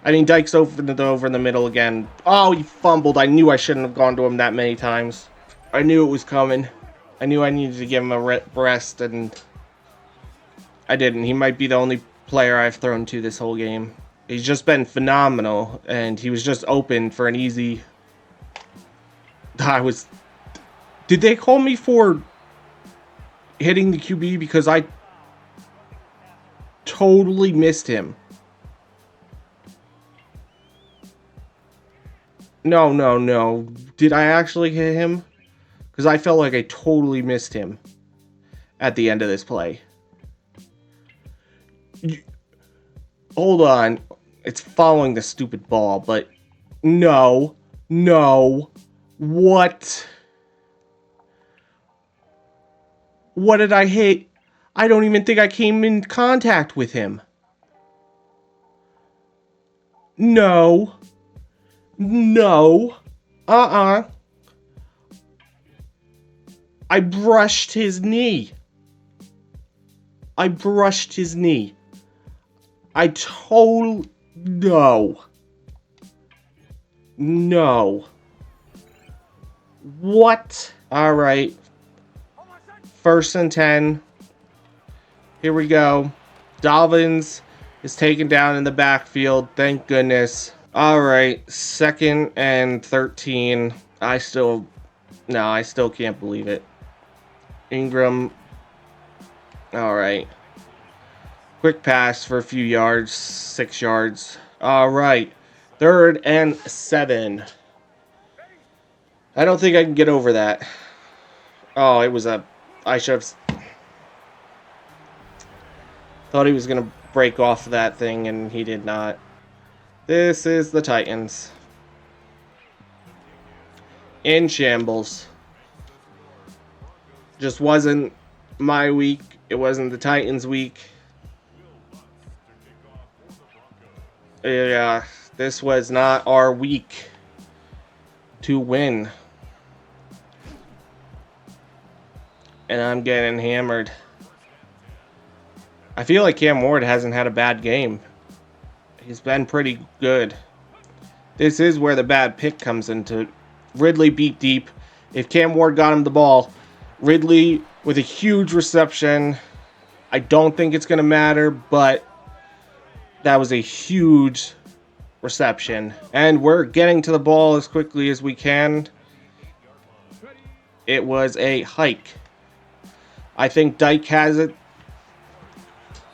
I mean, Dyke's over in the middle again. Oh, he fumbled. I knew I shouldn't have gone to him that many times. I knew it was coming. I knew I needed to give him a rest, and I didn't. He might be the only player I've thrown to this whole game. He's just been phenomenal, and he was just open for an easy... Did they call me for hitting the QB because I totally missed him? No. Did I actually hit him? Because I felt like I totally missed him at the end of this play. Hold on. It's following the stupid ball, but no. What? What did I hit? I don't even think I came in contact with him. No. I brushed his knee. No. What? Alright. 1st and 10. Here we go. Dobbins is taken down in the backfield. Thank goodness. Alright. 2nd and 13. I still can't believe it. Ingram. Alright. Quick pass for a few yards. 6 yards. Alright. 3rd and 7. I don't think I can get over that. Oh, it was a... I should have... Thought he was going to break off that thing, and he did not. This is the Titans. In shambles. Just wasn't my week. It wasn't the Titans' week. Yeah, this was not our week to win. And I'm getting hammered. I feel like Cam Ward hasn't had a bad game. He's been pretty good. This is where the bad pick comes into. Ridley beat deep. If Cam Ward got him the ball, Ridley with a huge reception. I don't think it's going to matter, but that was a huge reception. And we're getting to the ball as quickly as we can. It was a hike. I think Dyke has it.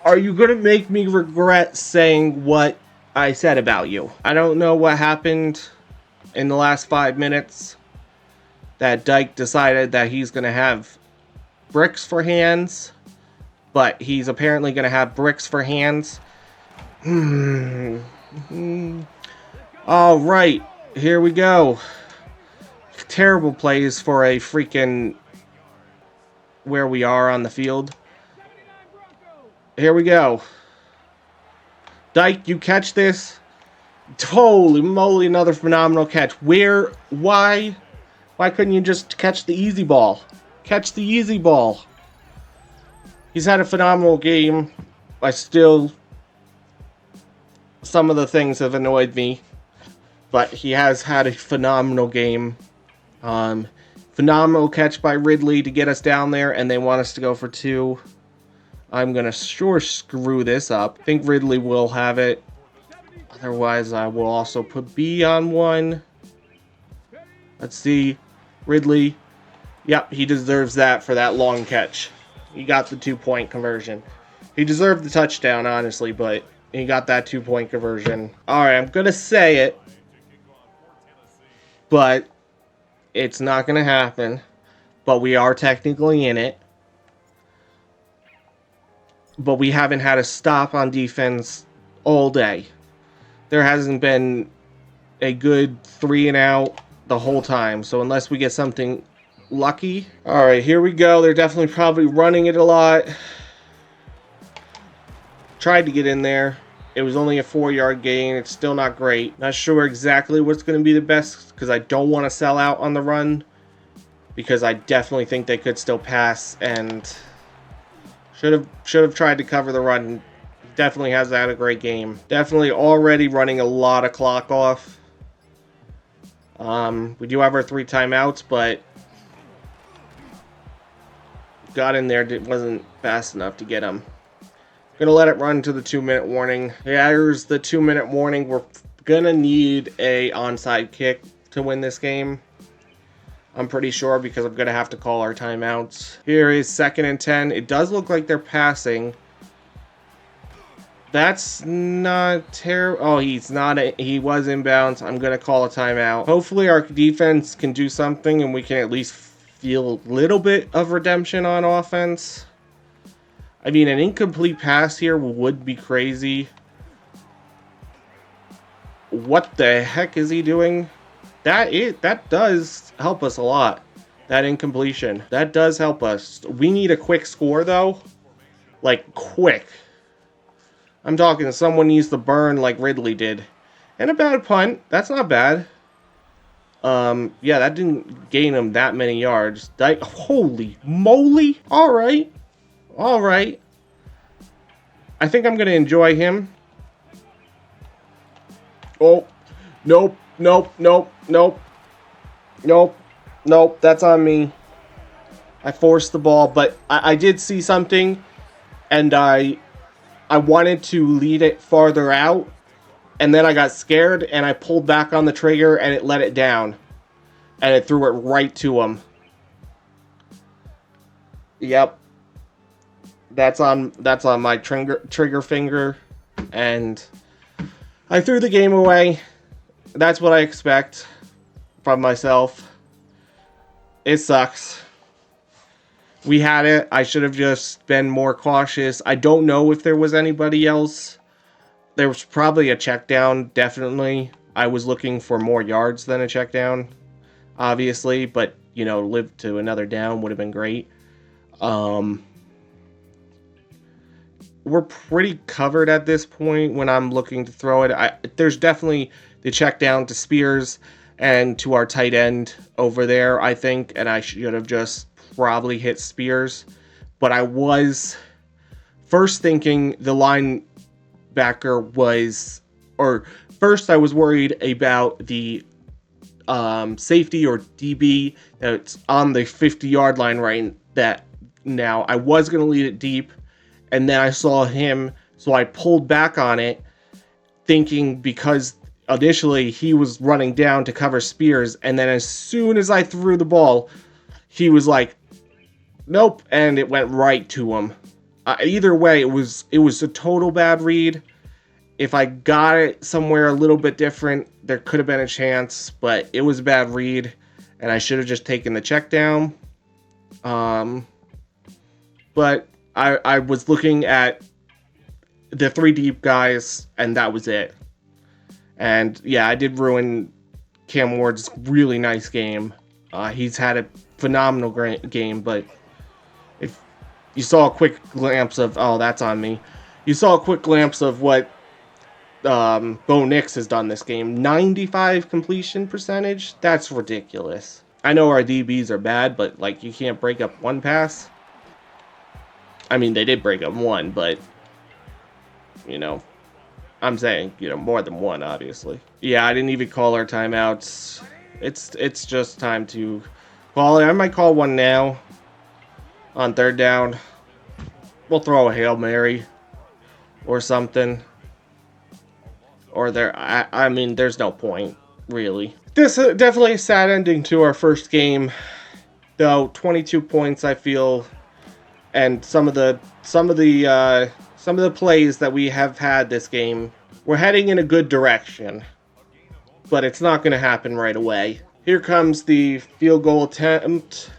Are you going to make me regret saying what I said about you? I don't know what happened in the last 5 minutes that Dyke decided that he's going to have bricks for hands, but he's apparently going to have bricks for hands. All right, here we go. Terrible plays for a freaking where we are on the field. Here we go. Dyke, you catch this? Holy moly, another phenomenal catch. Why couldn't you just catch the easy ball? Catch the easy ball. He's had a phenomenal game. Some of the things have annoyed me, but he has had a phenomenal game. Phenomenal catch by Ridley to get us down there, and they want us to go for 2. I'm going to sure screw this up. I think Ridley will have it. Otherwise, I will also put B on 1. Let's see. Ridley. Yep, he deserves that for that long catch. He got the 2-point conversion. He deserved the touchdown, honestly, but he got that 2-point conversion. Alright, I'm going to say it, but it's not going to happen. But we are technically in it. But we haven't had a stop on defense all day. There hasn't been a good 3 and out the whole time. So unless we get something lucky. Alright, here we go. They're definitely probably running it a lot. Tried to get in there. It was only a 4-yard gain. It's still not great. Not sure exactly what's going to be the best because I don't want to sell out on the run because I definitely think they could still pass and should have tried to cover the run. Definitely has had a great game. Definitely already running a lot of clock off. We do have our 3 timeouts, but got in there. It wasn't fast enough to get him. Gonna let it run to the 2-minute warning. Yeah, here's the 2-minute warning. We're gonna need a onside kick to win this game. I'm pretty sure because I'm gonna have to call our timeouts. Here is 2nd and 10. It does look like they're passing. That's not terrible. Oh, he's not. He was inbounds. I'm gonna call a timeout. Hopefully our defense can do something and we can at least feel a little bit of redemption on offense. I mean, an incomplete pass here would be crazy. What the heck is he doing? That does help us a lot. That incompletion. That does help us. We need a quick score, though. Like, quick. I'm talking someone needs to burn like Ridley did. And a bad punt. That's not bad. Yeah, that didn't gain him that many yards. Holy moly. All right. All right. I think I'm going to enjoy him. Oh, nope, nope, nope, nope, nope, nope, that's on me. I forced the ball, but I did see something, and I wanted to lead it farther out, and then I got scared, and I pulled back on the trigger, and it let it down, and it threw it right to him. Yep. That's on my trigger finger, and I threw the game away. That's what I expect from myself. It sucks. We had it. I should have just been more cautious. I don't know if there was anybody else. There was probably a check down, definitely. I was looking for more yards than a check down, obviously, but, you know, live to another down would have been great. We're pretty covered at this point when I'm looking to throw it. There's definitely the check down to Spears and to our tight end over there, I think, and I should have just probably hit Spears. But I was first thinking the linebacker was, or first I was worried about the safety or DB that's on the 50-yard line right that now. I was going to lead it deep. And then I saw him, so I pulled back on it, thinking because initially he was running down to cover Spears, and then as soon as I threw the ball, he was like, nope, and it went right to him. Either way, it was a total bad read. If I got it somewhere a little bit different, there could have been a chance, but it was a bad read, and I should have just taken the check down. But I was looking at the 3 deep guys, and that was it. And yeah, I did ruin Cam Ward's really nice game. He's had a phenomenal game, but if you saw a quick glimpse of, oh, that's on me. You saw a quick glimpse of what Bo Nix has done this game. 95 completion percentage? That's ridiculous. I know our DBs are bad, but like you can't break up one pass. I mean, they did break up one, but, you know, I'm saying, you know, more than one, obviously. Yeah, I didn't even call our timeouts. It's just time to call it. I might call one now on 3rd down. We'll throw a Hail Mary or something. Or I mean, there's no point, really. This is definitely a sad ending to our first game, though. 22 points, I feel. And some of the plays that we have had this game, we're heading in a good direction, but it's not going to happen right away. Here comes the field goal attempt.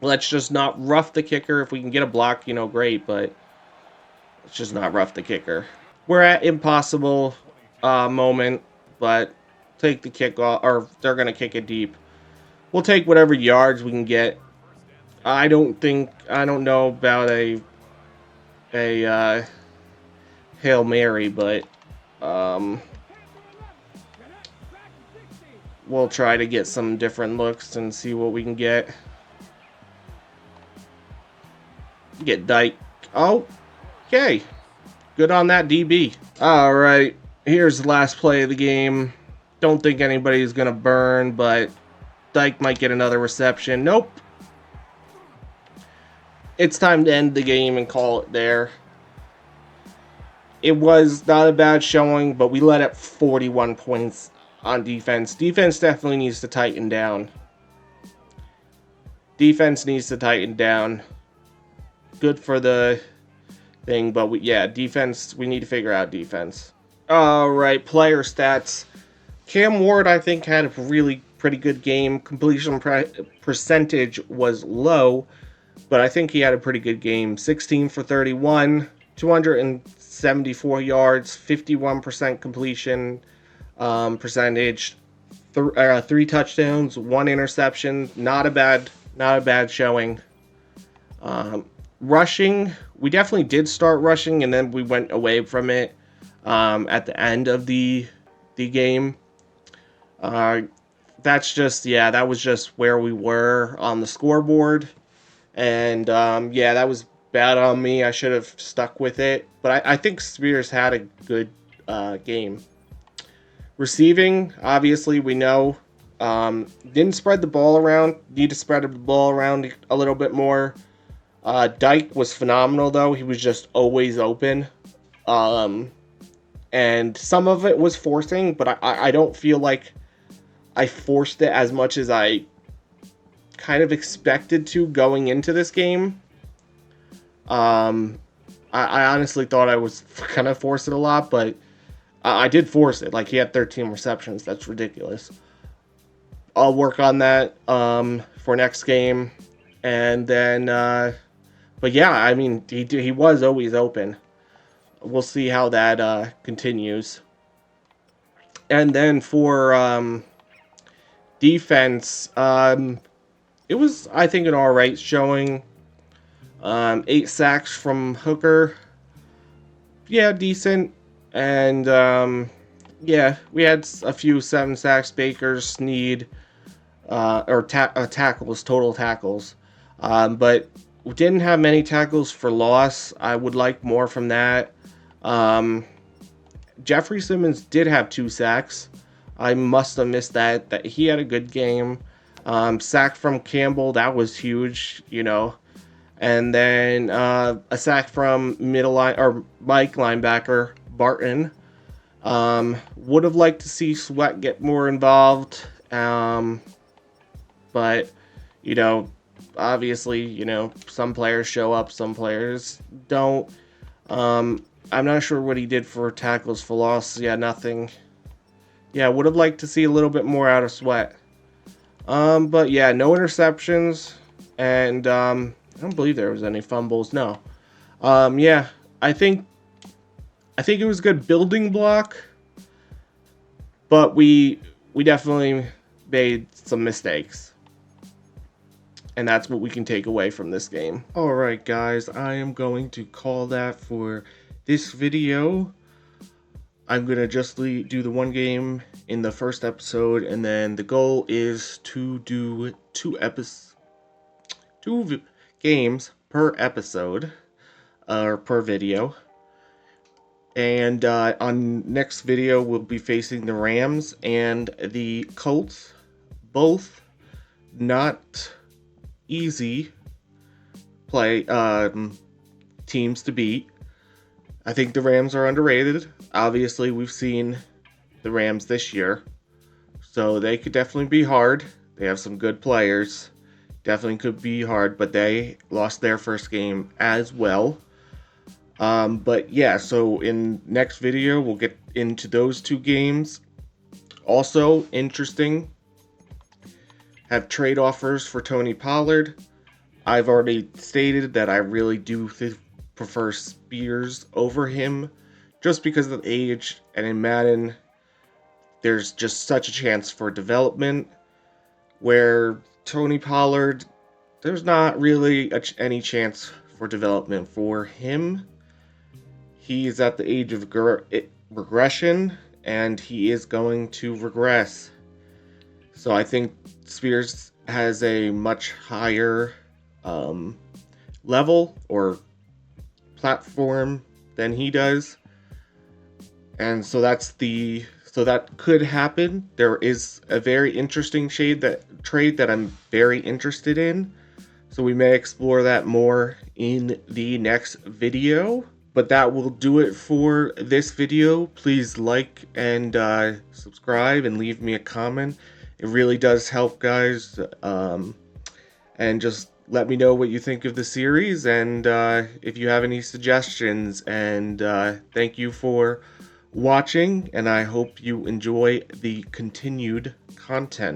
Let's just not rough the kicker. If we can get a block, you know, great, but let's just not rough the kicker. We're at impossible moment, but take the kick off, or they're going to kick it deep. We'll take whatever yards we can get. I don't know about a Hail Mary, but we'll try to get some different looks and see what we can get. Get Dyke. Oh, okay. Good on that DB. All right, here's the last play of the game. Don't think anybody's gonna burn, but Dyke might get another reception. Nope. It's time to end the game and call it there. It was not a bad showing, but we let up 41 points on defense. Defense definitely needs to tighten down. Defense needs to tighten down. Good for the thing, but yeah, defense, we need to figure out defense. All right, player stats. Cam Ward, I think, had a really pretty good game. Completion percentage was low, but I think he had a pretty good game. 16 for 31, 274 yards, 51% completion percentage, 3 touchdowns, 1 interception. Not a bad showing. Rushing, we definitely did start rushing, and then we went away from it at the end of the game. That's just, yeah, that was just where we were on the scoreboard. And yeah, that was bad on me. I should have stuck with it. But I think Spears had a good game. Receiving, obviously, we know. Didn't spread the ball around. Need to spread the ball around a little bit more. Dyke was phenomenal, though. He was just always open. And some of it was forcing, but I don't feel like I forced it as much as I kind of expected to going into this game. I honestly thought I was going to force it a lot, but I did force it. Like, he had 13 receptions. That's ridiculous. I'll work on that for next game. And then, but yeah, I mean, he was always open. We'll see how that continues. And then for defense, it was, I think, an alright showing. 8 sacks from Hooker. Yeah, decent. And yeah, we had a few 7 sacks. Baker, Sneed, tackles, total tackles. But we didn't have many tackles for loss. I would like more from that. Jeffrey Simmons did have 2 sacks. I must have missed that. That he had a good game. Sack from Campbell, that was huge, you know. And then a sack from Mike linebacker Barton. Would have liked to see Sweat get more involved. But, you know, obviously, you know, some players show up, some players don't. I'm not sure what he did for tackles for loss. Yeah, nothing. Yeah, would have liked to see a little bit more out of Sweat. But yeah, no interceptions, and I don't believe there was any fumbles. No. Yeah, I think it was a good building block, but we definitely made some mistakes. And that's what we can take away from this game. Alright guys, I am going to call that for this video. I'm going to just do the 1 game in the first episode, and then the goal is to do 2 games per episode, or per video. And on next video, we'll be facing the Rams and the Colts. Both not easy teams to beat. I think the Rams are underrated. Obviously, we've seen the Rams this year, so they could definitely be hard. They have some good players. Definitely could be hard, but they lost their first game as well. But yeah, so in next video, we'll get into those 2 games. Also interesting, have trade offers for Tony Pollard. I've already stated that I really do prefer Spears over him, just because of age, and in Madden, there's just such a chance for development, where Tony Pollard, there's not really any chance for development for him. he is at the age of regression, and he is going to regress. So I think Spears has a much higher level or platform than he does, and so that could happen. There is a very interesting trade that I'm very interested in, so we may explore that more in the next video. But that will do it for this video. Please like and subscribe and leave me a comment. It really does help, guys. And just let me know what you think of the series, and if you have any suggestions. And thank you for watching, and I hope you enjoy the continued content.